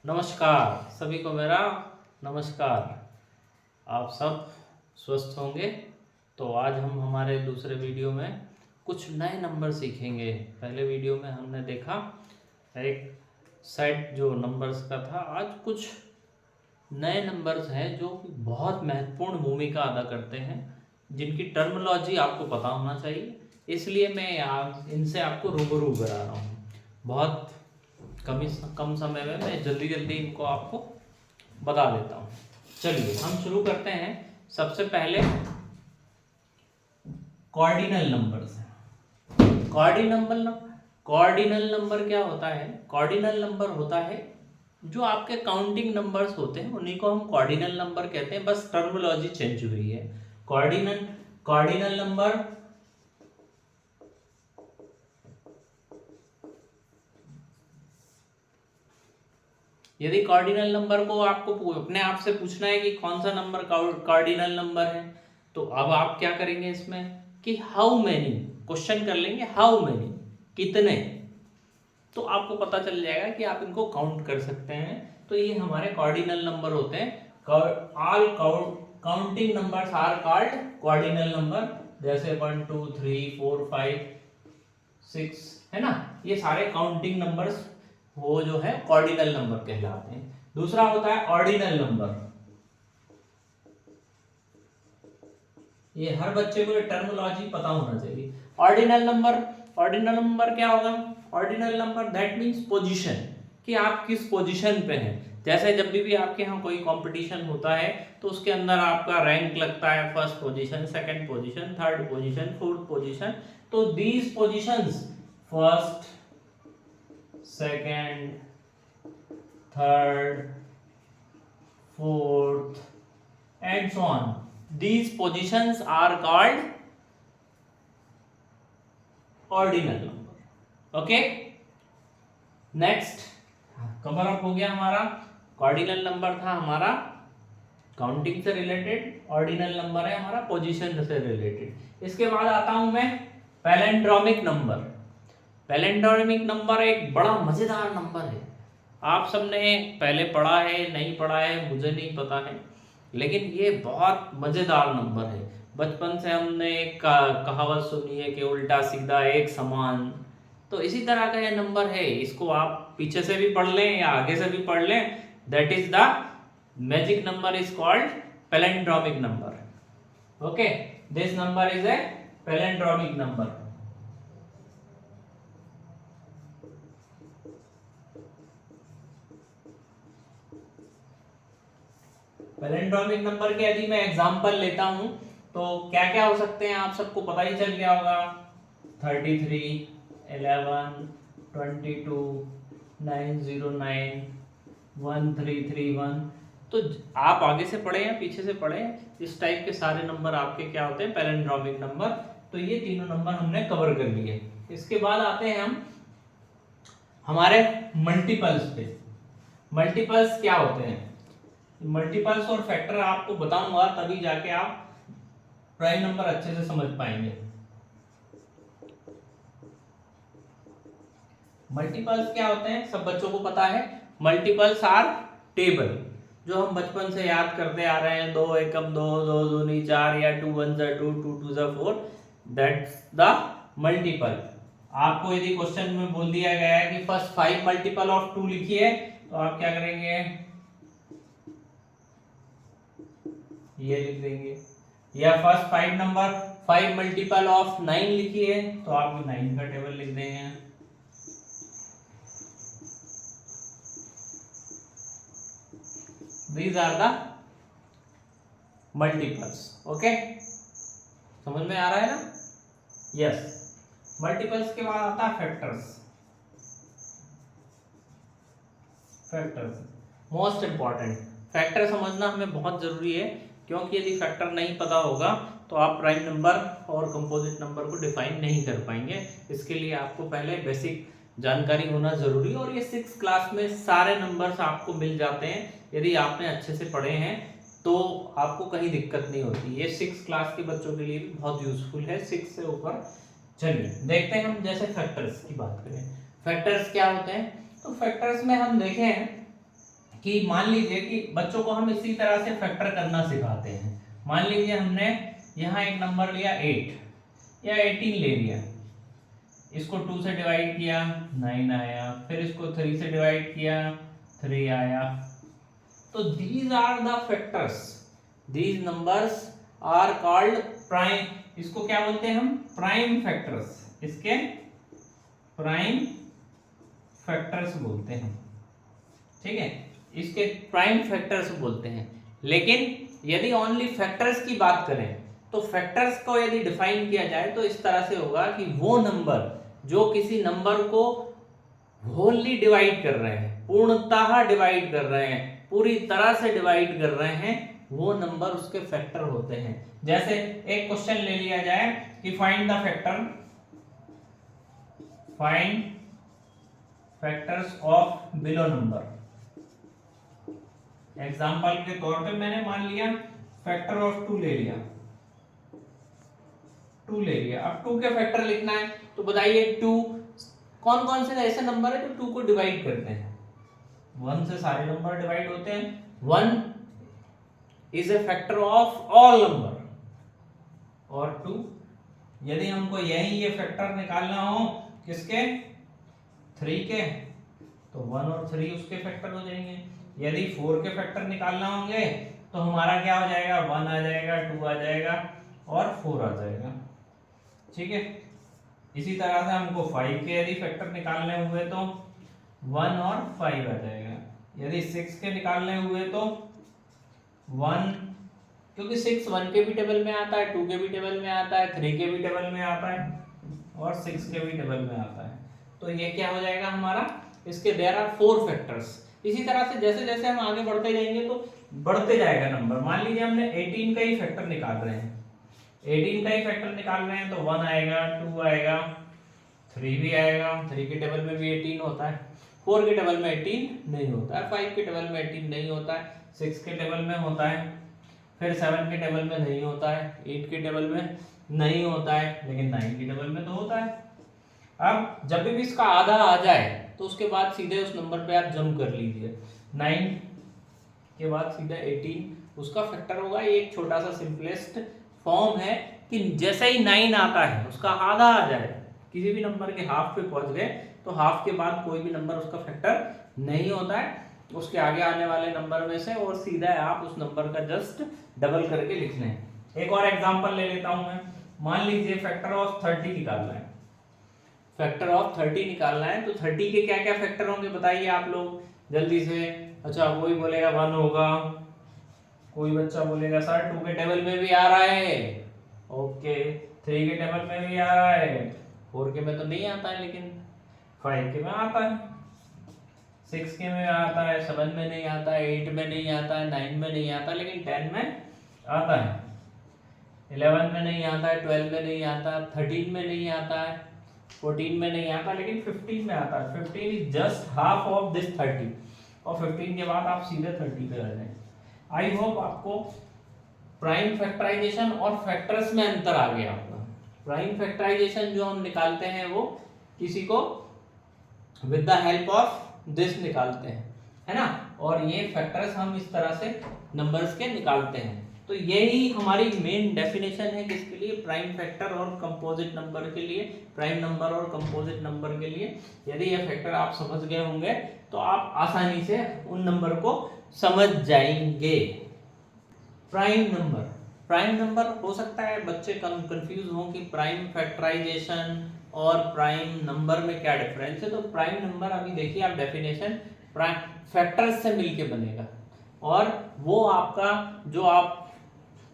नमस्कार सभी को मेरा नमस्कार। आप सब स्वस्थ होंगे। तो आज हम हमारे दूसरे वीडियो में कुछ नए नंबर सीखेंगे। पहले वीडियो में हमने देखा एक सेट जो नंबर्स का था। आज कुछ नए नंबर्स हैं जो बहुत महत्वपूर्ण भूमिका अदा करते हैं, जिनकी टर्मिनोलॉजी आपको पता होना चाहिए। इसलिए मैं इनसे आपको रूबरू करा रहा हूँ। बहुत कम समय में मैं जल्दी जल्दी इनको आपको बता देता हूँ। चलिए हम शुरू करते हैं। सबसे पहले कॉर्डिनल नंबर्स हैं। कॉर्डिनल नंबर क्या होता है? कॉर्डिनल नंबर होता है जो आपके काउंटिंग नंबर्स होते हैं, उन्हीं को हम कॉर्डिनल नंबर कहते हैं। बस टर्मिनोलॉजी चेंज हुई है। कॉर्डिनल नंबर यदि कॉर्डिनल नंबर को आपको अपने आप से पूछना है कि कौन सा नंबर कॉर्डिनल नंबर है, तो अब आप क्या करेंगे इसमें कि हाउ मेनी क्वेश्चन कर लेंगे। हाउ मेनी, कितने, तो आपको पता चल जाएगा कि आप इनको काउंट कर सकते हैं। तो ये हमारे कॉर्डिनल नंबर होते हैं। All counting numbers are called cardinal number. जैसे 1 2 3 4 5 6 है ना, ये सारे काउंटिंग नंबर्स वो जो है कॉर्डिनल नंबर कहलाते हैं। दूसरा होता है ऑर्डिनल नंबर। ये हर बच्चे को ये टर्मिनोलॉजी पता होना चाहिए। ऑर्डिनल नंबर क्या होगा? Ordinal number that means position, कि आप किस पोजीशन पे हैं। जैसे जब भी आपके यहाँ कोई कंपटीशन होता है तो उसके अंदर आपका रैंक लगता है, first position, second position, third position, fourth position. तो these positions, first, second, third, fourth and so on, these positions are called ordinal number। okay, next, cover up हो गया हमारा। कॉर्डिनल नंबर था हमारा काउंटिंग से related, ordinal number है हमारा position से रिलेटेड। इसके बाद आता हूं मैं पैलिंड्रोमिक नंबर। पैलिंड्रोमिक नंबर एक बड़ा मजेदार नंबर है। आप सबने पहले पढ़ा है, नहीं पढ़ा है, मुझे नहीं पता है, लेकिन ये बहुत मजेदार नंबर है। बचपन से हमने एक कहावत सुनी है कि उल्टा सीधा एक समान। तो इसी तरह का ये नंबर है। इसको आप पीछे से भी पढ़ लें या आगे से भी पढ़ लें। That is the magic number is called palindromic number. Okay, this number is a palindromic number. Palindromic number के यदि मैं एग्जांपल लेता हूं तो क्या क्या हो सकते हैं, आप सबको पता ही चल गया होगा। 33, 11, 22, 909, 1331। तो आप आगे से पढ़े या पीछे से पढ़े, इस टाइप के सारे नंबर आपके क्या होते हैं? Palindromic number. तो ये तीनों नंबर हमने कवर कर लिए। इसके बाद आते हैं हम हमारे मल्टीपल्स पे। मल्टीपल्स क्या होते हैं? मल्टीपल्स और फैक्टर आपको बताऊंगा, तभी जाके आप प्राइम नंबर अच्छे से समझ पाएंगे। मल्टीपल्स क्या होते हैं सब बच्चों को पता है। मल्टीपल्स आर टेबल, जो हम बचपन से याद करते आ रहे हैं। 2 एकम 2, 2 दूनी 4, या 2 1 जा 2, 2 2 जा 4। That's the multiple. आपको यदि क्वेश्चन में बोल दिया गया है कि फर्स्ट 5 मल्टीपल ऑफ 2 लिखिए, तो आप क्या करेंगे? ये लिख देंगे। या फर्स्ट 5 नंबर 5 मल्टीपल ऑफ 9 लिखिए, तो आप 9 का टेबल लिख देंगे। These are the multiples। Okay, समझ में आ रहा है ना? यस। मल्टीपल्स के बाद आता है factors. Factors most important. Factor समझना हमें बहुत जरूरी है, क्योंकि यदि फैक्टर नहीं पता होगा तो आप प्राइम नंबर और कंपोजिट नंबर को डिफाइन नहीं कर पाएंगे। इसके लिए आपको पहले बेसिक जानकारी होना जरूरी है। और ये 6th क्लास में सारे नंबर्स आपको मिल जाते हैं। यदि आपने अच्छे से पढ़े हैं तो आपको कहीं दिक्कत नहीं होती। ये 6th क्लास के बच्चों के लिए भी बहुत यूजफुल है, 6 से ऊपर। चलिए देखते हैं हम, जैसे फैक्टर्स की बात करें। फैक्टर्स क्या होते हैं? तो फैक्टर्स में हम देखें कि मान लीजिए कि बच्चों को हम इसी तरह से फैक्टर करना सिखाते हैं। मान लीजिए हमने यहाँ एक नंबर लिया 8 या 18 ले लिया, इसको 2 से डिवाइड किया 9 आया, फिर इसको 3 से डिवाइड किया 3 आया। तो these are the factors, these numbers are called prime, इसको क्या बोलते हैं हम, प्राइम फैक्टर्स, इसके प्राइम फैक्टर्स बोलते हैं, ठीक है, इसके प्राइम फैक्टर्स बोलते हैं। लेकिन यदि ओनली फैक्टर्स की बात करें तो फैक्टर्स को यदि डिफाइन किया जाए तो इस तरह से होगा कि वो नंबर जो किसी नंबर को होली डिवाइड कर रहे हैं, पूर्णतः डिवाइड कर रहे हैं, पूरी तरह से डिवाइड कर रहे हैं, वो नंबर उसके फैक्टर होते हैं। जैसे एक क्वेश्चन ले लिया जाए कि find the factor, find factors of below number. Example के तौर पे मैंने मान लिया फैक्टर ऑफ 2 ले लिया, 2 ले लिया। अब 2 के फैक्टर लिखना है तो बताइए 2 कौन कौन से ऐसे नंबर है जो 2 को डिवाइड करते हैं। 1 से सारे नंबर डिवाइड होते हैं। 1 is a factor of all number. और 2 यदि हमको यही ये फैक्टर निकालना हो किसके, 3 के, तो 1 और 3 उसके फैक्टर हो जाएंगे। यदि 4 के फैक्टर निकालना होंगे तो हमारा क्या हो जाएगा, 1 आ जाएगा, 2 आ जाएगा और 4 आ जाएगा, ठीक है। इसी तरह से हमको 5 के यदि फैक्टर निकालने हुए तो 1 और 5 आ जाएगा। यदि 6 के निकालने हुए तो 1, क्योंकि 6 1 के भी टेबल में आता है, 2 के भी टेबल में आता है, 3 के भी टेबल में आता है और 6 के भी टेबल में आता है। तो ये क्या हो जाएगा हमारा, इसके देयर आर 4 फैक्टर्स। इसी तरह से जैसे जैसे हम आगे बढ़ते जाएंगे तो बढ़ते जाएगा नंबर। मान लीजिए हमने 18 का ही फैक्टर निकाल रहे हैं, 18 का ही फैक्टर निकाल रहे हैं तो 1 आएगा, 2 आएगा, 3 भी आएगा, 3 के टेबल में भी 18 होता है, 4 के टेबल में 18 नहीं होता है, 5 के टेबल में 18 नहीं होता है, 6 के टेबल में होता है, फिर 7 के टेबल में नहीं होता है, 8 के टेबल में नहीं होता है, लेकिन 9 के टेबल में तो होता है। अब जब भी इसका आधा आ जाए तो उसके बाद सीधे उस नंबर पे आप जंप कर लीजिए। 9 के बाद सीधा 18 उसका फैक्टर होगा। ये एक छोटा सा सिंपलेस्ट फॉर्म है कि जैसे ही 9 आता है उसका आधा आ जाए, किसी भी नंबर के हाफ पे पहुंच गए तो हाफ के बाद कोई भी नंबर उसका फैक्टर नहीं होता है, उसके आगे आने वाले नंबर में से, और सीधा आप उस नंबर का जस्ट डबल करके लिख लें। एक और एग्जांपल ले लेता हूं मैं। मान लीजिए फैक्टर ऑफ 30 निकालना है, फैक्टर ऑफ 30 निकालना है तो 30 के क्या क्या फैक्टर होंगे बताइए आप लोग जल्दी से। अच्छा, कोई बोलेगा 1 होगा, कोई बच्चा बोलेगा सर 2 के टेबल में भी आ रहा है, ओके, 3 के टेबल में भी आ रहा है, 4 के में तो नहीं आता है लेकिन 5 के में आता है, 6 के में आता है, 7 में नहीं आता है, 8 में नहीं आता है, 9 में नहीं आता, लेकिन 10 में आता है, 11 में नहीं आता है, 12 में नहीं आता, 13 में नहीं आता है, 14 में नहीं आता, लेकिन 15 में आता है। 15 is just half of this 30 और 15 के बाद आप सीधे 30 पे आ जाएं। आई होप आपको प्राइम फैक्टराइजेशन और फैक्टर्स में अंतर आ गया होगा। प्राइम फैक्टराइजेशन जो हम निकालते हैं वो किसी को with the help of this निकालते हैं, है ना, और ये फैक्टर्स हम इस तरह से नंबर्स के निकालते हैं। तो यही हमारी मेन डेफिनेशन है किसके लिए, प्राइम फैक्टर और कंपोजिट नंबर के लिए, प्राइम नंबर और कंपोजिट नंबर के लिए। यदि ये फैक्टर आप समझ गए होंगे तो आप आसानी से उन नंबर को समझ जाएंगे। प्राइम नंबर, प्राइम नंबर हो सकता है बच्चे कंफ्यूज हों कि प्राइम फैक्टराइजेशन और प्राइम नंबर में क्या डिफरेंस है। तो प्राइम नंबर अभी देखिए आप डेफिनेशन, प्राइम फैक्टर्स से मिलके बनेगा और वो आपका जो आप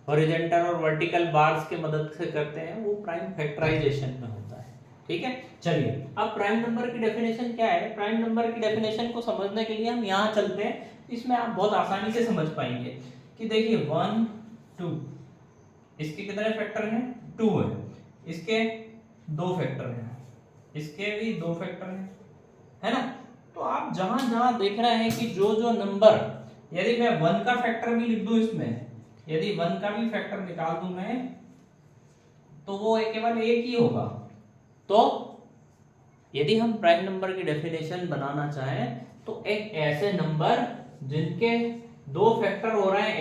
हॉरिजॉन्टल और वर्टिकल बार्स के मदद से करते हैं वो प्राइम फैक्टराइजेशन में होता है, ठीक है। चलिए अब प्राइम नंबर की डेफिनेशन क्या है। प्राइम नंबर की डेफिनेशन को समझने के लिए हम यहाँ चलते हैं, इसमें आप बहुत आसानी से समझ पाएंगे कि देखिए 1 2 इसके कितने फैक्टर हैं, 2 है, इसके 2 फैक्टर हैं, इसके भी 2 फैक्टर हैं, है ना। तो आप जहां जहां देख रहे हैं कि जो जो नंबर, यदि मैं 1 का फैक्टर भी लिख दूं इसमें, यदि 1 का भी फैक्टर निकाल दूं मैं तो वो केवल एक ही होगा। तो यदि हम प्राइम नंबर की डेफिनेशन बनाना चाहें तो एक ऐसे नंबर जिनके 2 फैक्टर हो रहे हैं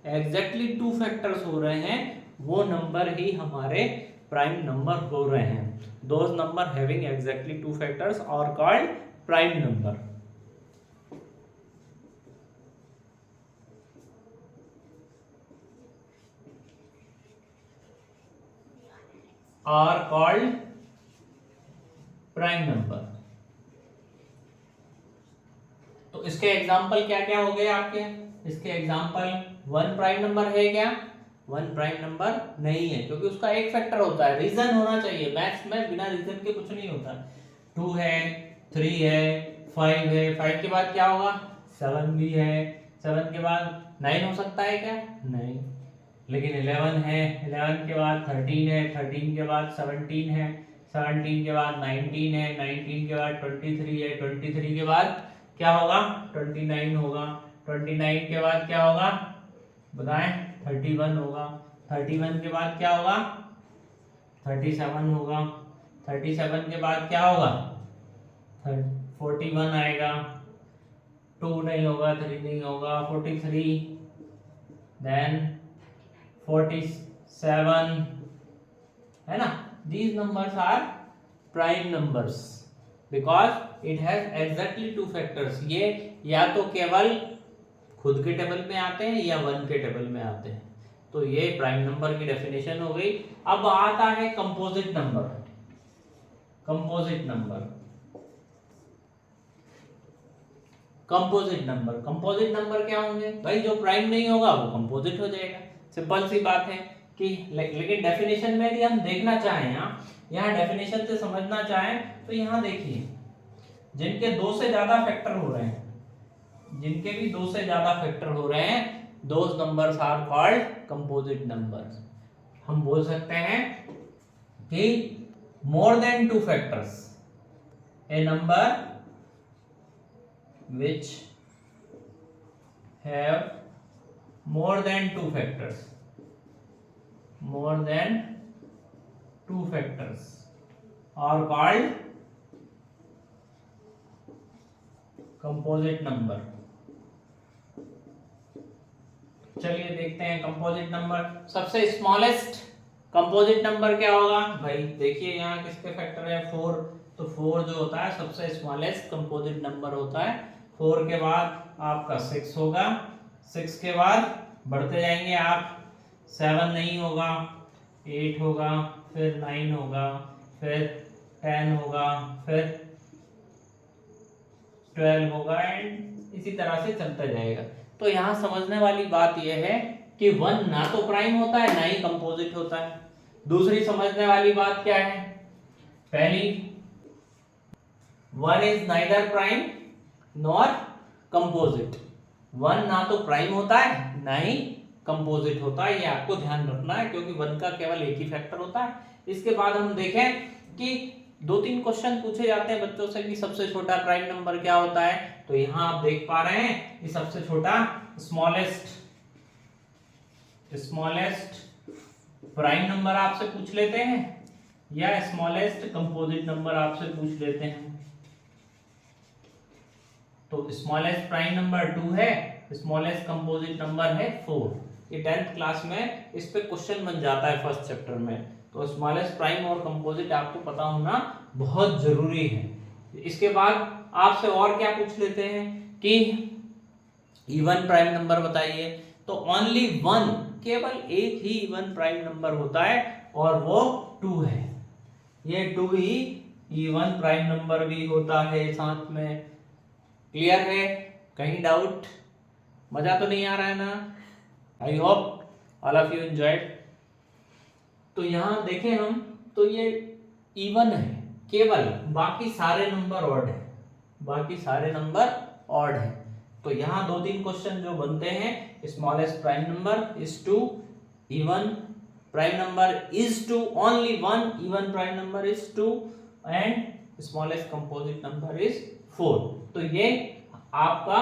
एग्जैक्टली 2 फैक्टर्स हो रहे हैं, वो नंबर ही हमारे प्राइम नंबर हो रहे हैं। Those number having exactly 2 factors are called prime number. Are called prime number. तो इसके एग्जाम्पल क्या क्या हो गए आपके? इसके एग्जाम्पल 1 प्राइम नंबर है क्या? 1 प्राइम नंबर नहीं है, क्योंकि उसका एक फैक्टर होता है, रीजन होना चाहिए। मैथ्स में बिना रीजन के कुछ नहीं होता। 2 है, 3 है, 5 है, 5 के बाद क्या होगा? 7 भी है, 7 के बाद 9 हो सकता है क्या? नहीं। लेकिन 11 है, 11 के बाद 13 है, 13 के बाद 17 है, 17 के बाद 19 है, 19 के बाद 23 है, 23 के बाद क्या होगा? 29 होगा, 29 के बाद क्या होगा बताएं? 31 होगा, 31 के बाद क्या होगा? 37 होगा, 37 के बाद क्या होगा? 41 आएगा, 2 नहीं होगा, 3 नहीं होगा, 43, देन 47, है ना? These numbers are prime numbers because it has exactly 2 factors। ये या तो केवल खुद के टेबल में आते हैं या 1 के टेबल में आते हैं। तो ये प्राइम नंबर की डेफिनेशन हो गई। अब आता है composite number. Composite number, composite number, composite number क्या होंगे भाई? जो प्राइम नहीं होगा वो कंपोजिट हो जाएगा। सिंपल सी बात है कि लेकिन डेफिनेशन में भी हम देखना चाहें, यहाँ डेफिनेशन से समझना चाहें तो यहाँ देखिए, जिनके 2 से ज्यादा फैक्टर हो रहे हैं, जिनके भी 2 से ज्यादा फैक्टर हो रहे हैं, those numbers are called composite numbers. हम बोल सकते हैं कि more than 2 factors, a number which have more than 2 factors, more than 2 factors are called composite number। चलिए देखते हैं कंपोजिट नंबर। सबसे स्मॉलेस्ट कंपोजिट नंबर क्या होगा भाई? देखिए यहाँ किसके फैक्टर है? 4। तो 4 जो होता है सबसे स्मॉलेस्ट कंपोजिट नंबर होता है। 4 के बाद आपका 6 होगा, 6 के बाद बढ़ते जाएंगे आप, 7 नहीं होगा, 8 होगा, फिर 9 होगा, फिर 10 होगा, फिर 12 होगा, एंड इसी तरह से चलता जाएगा। तो यहाँ समझने वाली बात यह है कि 1 ना तो प्राइम होता है ना ही कंपोजिट होता है। दूसरी समझने वाली बात क्या है? पहली, 1 is neither prime nor composite. 1 ना तो प्राइम होता है ना ही कंपोजिट होता है, ये आपको ध्यान रखना है, क्योंकि 1 का केवल एक ही फैक्टर होता है। इसके बाद हम देखें कि 2-3 क्वेश्चन पूछे जाते हैं बच्चों से कि सबसे छोटा प्राइम नंबर क्या होता है। तो यहां आप देख पा रहे हैं कि सबसे छोटा स्मॉलेस्ट प्राइम नंबर आपसे पूछ लेते हैं या स्मॉलेस्ट कंपोजिट नंबर आपसे पूछ लेते हैं। तो स्मॉलेस्ट प्राइम नंबर 2 है, स्मॉलेस्ट कंपोजिट नंबर है 4। ये 10th क्लास में इस पे क्वेश्चन बन जाता है फर्स्ट चैप्टर में। तो स्मॉलेस्ट प्राइम और कंपोजिट आपको पता होना बहुत जरूरी है। इसके बाद आपसे और क्या पूछ लेते हैं कि इवन प्राइम नंबर बताइए। तो ओनली 1, केवल एक ही इवन प्राइम नंबर होता है और वो 2 है। ये 2 ही इवन प्राइम नंबर भी होता है साथ में। क्लियर है? कहीं डाउट? मजा तो नहीं आ रहा है ना? I hope all of you enjoyed. तो यहां देखें हम, तो ये इवन है केवल, बाकी सारे नंबर ऑड है, बाकी सारे नंबर ऑड है। तो यहाँ 2-3 क्वेश्चन जो बनते हैं, smallest prime number is 2, even prime number is 2, only 1 even prime number is 2, and smallest composite number is 4। तो ये आपका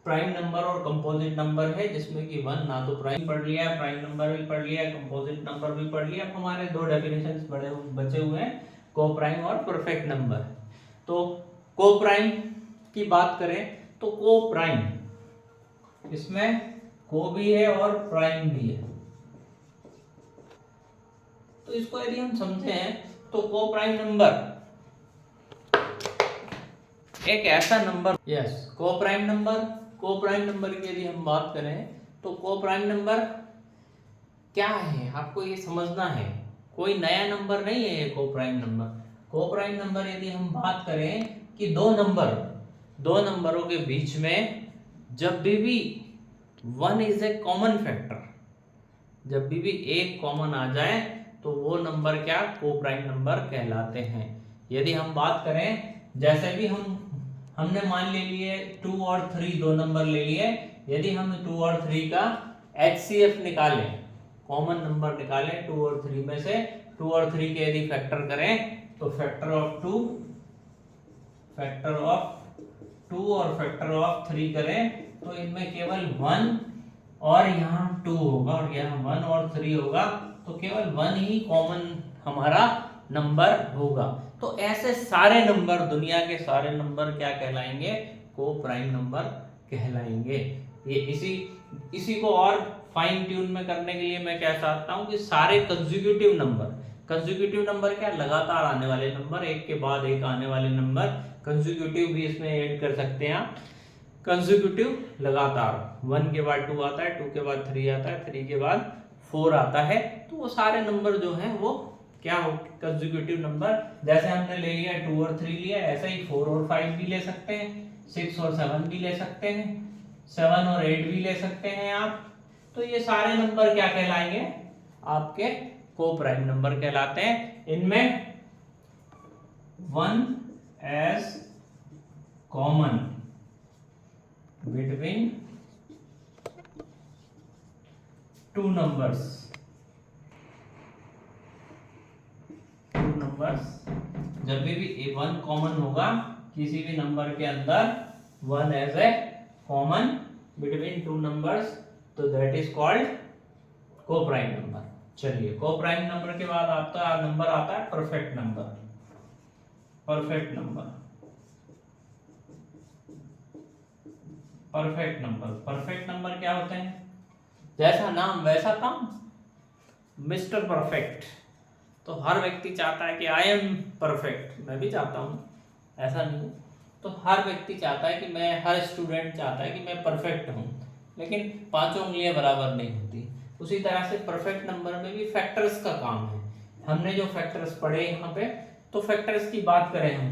प्राइम नंबर और कंपोजिट नंबर है, जिसमें कि 1 ना तो प्राइम पढ़ लिया, प्राइम नंबर भी पढ़ लिया, कंपोजिट नंबर भी पढ़ लिया। अब हमारे 2 डेफिनेशंस बचे हुए हैं, को प्राइम और परफेक्ट नंबर। तो को प्राइम की बात करें तो को प्राइम, इसमें को भी है और प्राइम भी है। तो इसको यदि हम समझे हैं तो को प्राइम नंबर एक ऐसा नंबर, यस को प्राइम नंबर की यदि हम बात करें तो को प्राइम नंबर क्या है आपको ये समझना है, कोई नया नंबर नहीं है ये को प्राइम नंबर। को प्राइम नंबर यदि हम बात करें कि दो नंबरों के बीच में जब भी one is a common factor, जब भी एक कॉमन आ जाए तो वो नंबर क्या को प्राइम नंबर कहलाते हैं। यदि हम बात करें जैसे भी हमने मान ले लिए 2 और 3 दो नंबर ले लिए, यदि हम 2 और 3 का HCF निकालें, कॉमन नंबर निकालें 2 और 3 में से 2 और 3 के यदि फैक्टर करें तो फैक्टर ऑफ 2 और फैक्टर ऑफ 3 करें तो इनमें केवल 1 और यहाँ 2 होगा और यहाँ 1 और 3 होगा, तो केवल 1 ही कॉमन हमारा नंबर होगा। तो ऐसे सारे नंबर, दुनिया के सारे नंबर क्या कहलाएंगे को प्राइम नंबर कहलाएंगे। ये इसी को और फाइन ट्यून में करने के लिए मैं क्या चाहता हूं कि सारे कंसेक्यूटिव नंबर क्या लगातार आने वाले नंबर, एक के बाद एक आने वाले नंबर, कंसेक्यूटिव भी इसमें ऐड कर सकते हैं आप। कंसेक्यूटिव लगातार 1 के बाद 2 आता है, 2 के बाद 3 आता है, 3 के बाद 4 आता है, तो वो सारे नंबर जो हैं वो क्या हो कंसेक्यूटिव नंबर। जैसे हमने ले लिया 2 और 3 लिया, ऐसे ही 4 और 5 भी ले सकते हैं, 6 और 7 भी ले सकते हैं, 7 और 8 भी ले सकते हैं आप। तो ये सारे नंबर क्या कहलाएंगे आपके को प्राइम नंबर कहलाते हैं। इनमें 1 as common between two numbers, जब भी 1 कॉमन होगा किसी भी नंबर के अंदर, 1 as a common between two numbers, तो that is called coprime number. चलिए को प्राइम नंबर के बाद आपका नंबर आता है परफेक्ट नंबर। परफेक्ट नंबर क्या होते हैं, जैसा नाम वैसा काम, मिस्टर परफेक्ट। तो हर व्यक्ति चाहता है कि आई एम परफेक्ट, मैं भी चाहता हूँ, ऐसा नहीं। तो हर व्यक्ति चाहता है कि हर स्टूडेंट चाहता है कि मैं परफेक्ट हूँ, लेकिन पांचों उंगलियां बराबर नहीं होती। उसी तरह से परफेक्ट नंबर में भी फैक्टर्स का काम है। हमने जो फैक्टर्स पढ़े यहाँ पे, तो फैक्टर्स की बात करें हम,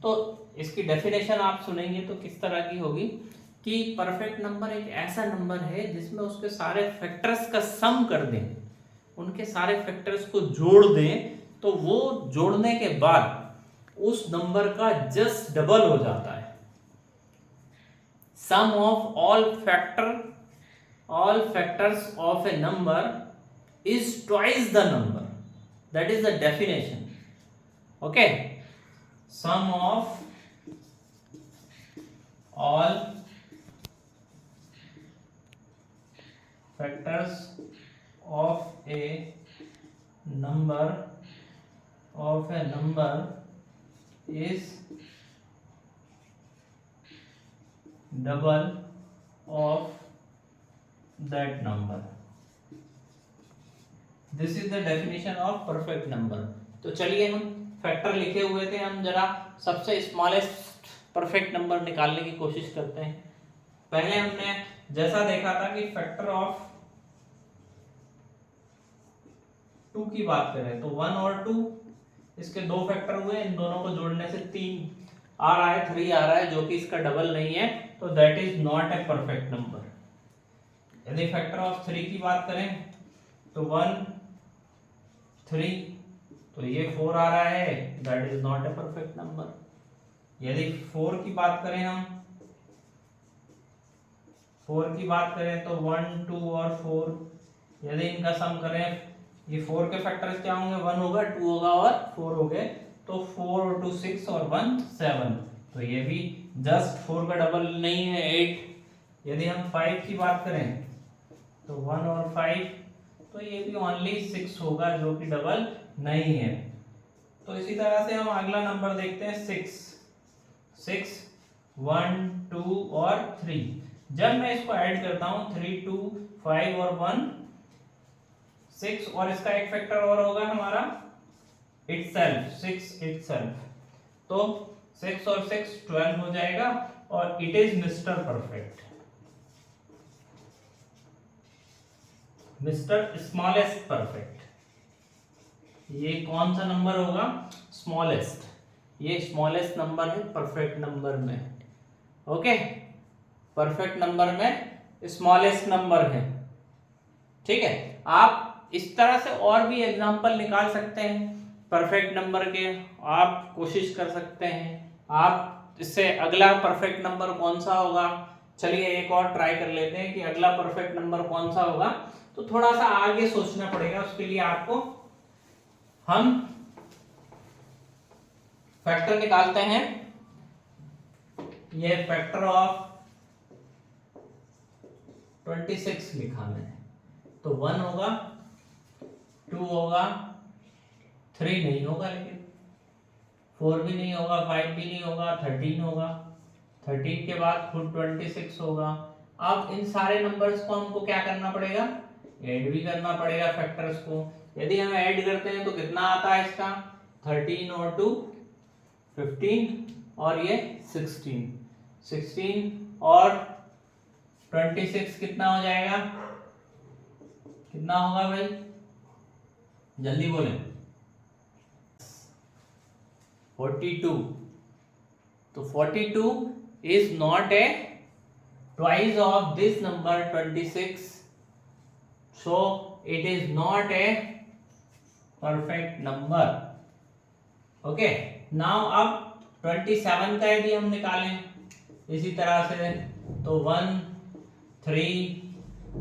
तो इसकी डेफिनेशन आप सुनेंगे तो किस तरह की होगी कि परफेक्ट नंबर एक ऐसा नंबर है जिसमें उसके सारे फैक्टर्स का सम कर दें, उनके सारे फैक्टर्स को जोड़ दें, तो वो जोड़ने के बाद उस नंबर का जस्ट डबल हो जाता है। Sum of all factors of a number is twice the number, that is the definition. Okay, sum of all factors of a number is double of that number. This is the definition of perfect number. तो चलिए हम factor लिखे हुए थे, हम जरा सबसे smallest perfect number निकालने की कोशिश करते हैं। पहले हमने जैसा देखा था कि फैक्टर ऑफ 2 की बात करें तो 1 और 2 इसके दो फैक्टर हुए, इन दोनों को जोड़ने से 3 आ रहा है, 3 आ रहा है, जो कि इसका डबल नहीं है, तो that is not a perfect number. यदि फैक्टर ऑफ 3 की बात करें तो 1 3, तो ये 4 आ रहा है, that is not a perfect number. यदि 4 की बात करें हम, 4 की बात करें तो 1 2 और 4, यदि इनका सम करें, ये 4 के फैक्टर्स क्या होंगे, 1 होगा, 2 होगा और 4 हो गए, तो 4 और 2 6 और 1 7, तो ये भी जस्ट 4 का डबल नहीं है, 8। यदि हम 5 की बात करें तो 1 और 5, तो ये भी ओनली 6 होगा, जो कि डबल नहीं है। तो इसी तरह से हम अगला नंबर देखते हैं 6। 1 2 और 3। जब मैं इसको ऐड करता हूं 3 2 5 और 1 6 और इसका एक फैक्टर और होगा हमारा itself 6 itself, तो 6 और 6 12 हो जाएगा और it is mister perfect, mister smallest perfect. ये कौन सा नंबर होगा? स्मॉलेस्ट, ये स्मॉलेस्ट नंबर है परफेक्ट नंबर में। ओके, परफेक्ट नंबर में स्मॉलेस्ट नंबर है। ठीक है, आप इस तरह से और भी एग्जांपल निकाल सकते हैं परफेक्ट नंबर के, आप कोशिश कर सकते हैं। आप इससे अगला परफेक्ट नंबर कौन सा होगा, चलिए एक और ट्राई कर लेते हैं कि अगला परफेक्ट नंबर कौन सा होगा। तो थोड़ा सा आगे सोचना पड़ेगा, उसके लिए आपको हम फैक्टर निकालते हैं। ये फैक्टर ऑफ 26 लिखाना है, तो 1 होगा, 2 होगा, 3 नहीं होगा, लेकिन 4 भी नहीं होगा, 5 भी नहीं होगा, 13 होगा, 13 के बाद खुद 26 होगा। अब इन सारे नंबर्स को हमको क्या करना पड़ेगा? ऐड भी करना पड़ेगा फैक्टर्स को। यदि हम ऐड करते हैं तो कितना आता है इसका? 13 और 2 15 और ये 16 और 26 कितना हो जाएगा? कितना होगा भाई, जल्दी बोले। 42। तो 42 is not a twice of this number 26, so it is not a perfect number. Okay, now अब 27 का यदि हम निकालें इसी तरह से, तो 1 3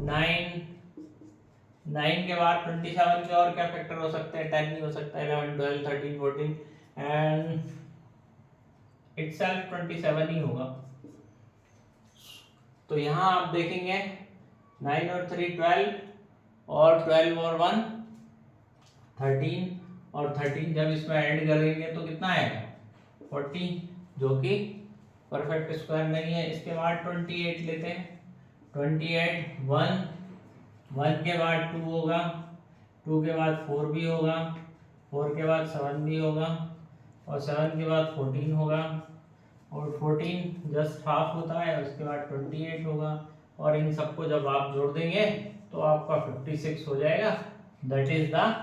9 9 के बाद 27 के और क्या फैक्टर हो सकते हैं? 10 नहीं हो सकता, 11 12 13 14 एंड itself 27 ही होगा। तो यहाँ आप देखेंगे 9 और 3 12 और 12 और 1 13 और 13 जब इसमें ऐड करेंगे तो कितना आएगा? 40, जो कि परफेक्ट स्क्वायर नहीं है। इसके बाद 28 लेते हैं, 28 1 के बाद 2 होगा, 2 के बाद 4 भी होगा, 4 के बाद 7 भी होगा और 7 के बाद 14 होगा और 14 जस्ट हाफ होता है, उसके बाद 28 होगा और इन सबको जब आप जोड़ देंगे तो आपका 56 हो जाएगा। That is the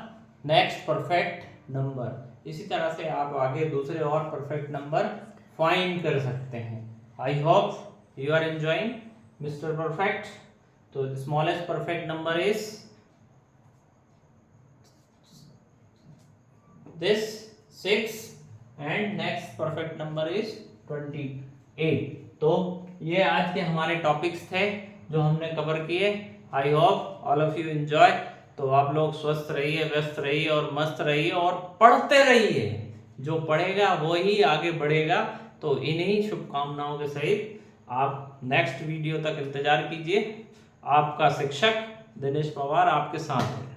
next perfect number. इसी तरह से आप आगे दूसरे और परफेक्ट नंबर फाइंड कर सकते हैं। I hope you are enjoying mister perfect. तो smallest perfect number is this 6 and next perfect number is 28। तो ये आज के हमारे टॉपिक्स थे जो हमने कवर किए। I hope all of you enjoy. तो आप लोग स्वस्थ रहिए, व्यस्त रहिए और मस्त रहिए और पढ़ते रहिए। जो पढ़ेगा वो ही आगे बढ़ेगा। तो इन्हीं शुभकामनाओं के सहित आप नेक्स्ट वीडियो तक इंतजार कीजिए। आपका शिक्षक दिनेश पवार आपके साथ है।